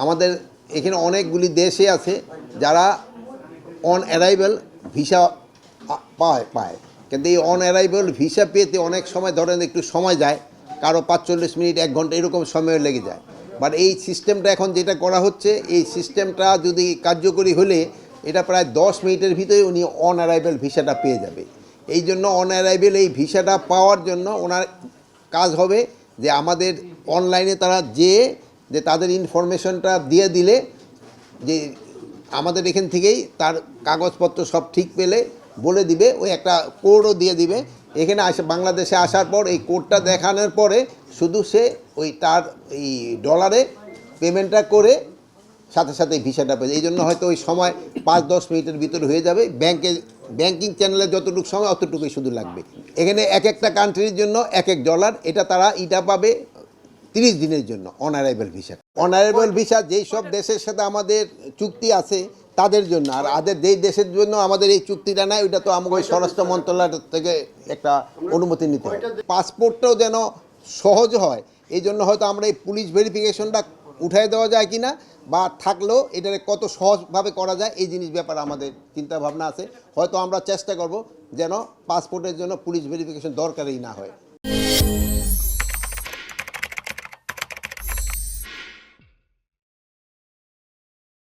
আমাদের এখানে অনেকগুলি দেশে আছে যারা অন অ্যারাইভেল ভিসা পায় কিন্তু এই অন অ্যারাইভেল ভিসা পেতে অনেক সময় ধরেন একটু সময় যায়, কারো 45 মিনিট 1 ঘন্টা এরকম সময় লেগে যায়। বাট এই সিস্টেমটা এখন যেটা করা হচ্ছে, এই সিস্টেমটা যদি কার্যকরী হলে এটা প্রায় 10 মিনিটের ভিতরে উনি অন অ্যারাইভেল ভিসাটা পেয়ে যাবে। এই জন্য অন অ্যারাইভেল এই ভিসাটা পাওয়ার জন্য ওনার কাজ হবে যে আমাদের অনলাইনে তারা যে তাদের ইনফরমেশনটা দিয়ে দিলে যে আমাদের এখান থেকেই তার কাগজপত্র সব ঠিক পেলে বলে দিবে, ওই একটা কোডও দিয়ে দিবে। এখানে বাংলাদেশে আসার পর এই কোডটা দেখানোর পরে শুধু সে ওই তার এই ডলারে পেমেন্টটা করে সাথে সাথে ভিসাটা পেয়ে। এই জন্য হয়তো ওই সময় 5-10 মিনিটের ভিতরে হয়ে যাবে। ব্যাংকিং চ্যানেলে যতটুকু সময় অতটুকুই শুধু লাগবে। এখানে এক একটা কান্ট্রির জন্য এক এক ডলার, এটা তারা পাবে 30 দিনের জন্য অনারাইভেল ভিসা। অনারাইভেল ভিসা যেই সব দেশের সাথে আমাদের চুক্তি আছে তাদের জন্য, আর যেই দেশের জন্য আমাদের এই চুক্তিটা নাই ওইটা তো আমাকে ওই স্বরাষ্ট্র মন্ত্রণালয় থেকে একটা অনুমতি নিতে হয়। পাসপোর্টটাও যেন সহজ হয়, এই জন্য হয়তো আমরা এই পুলিশ ভেরিফিকেশনটা উঠাই দেওয়া যায় কি না, বা থাকলেও এটাকে কত সহজভাবে করা যায় এই জিনিস ব্যাপারে আমাদের চিন্তা ভাবনা আছে। হয়তো আমরা চেষ্টা করব যেন পাসপোর্টের জন্য পুলিশ ভেরিফিকেশন দরকারই না হয়।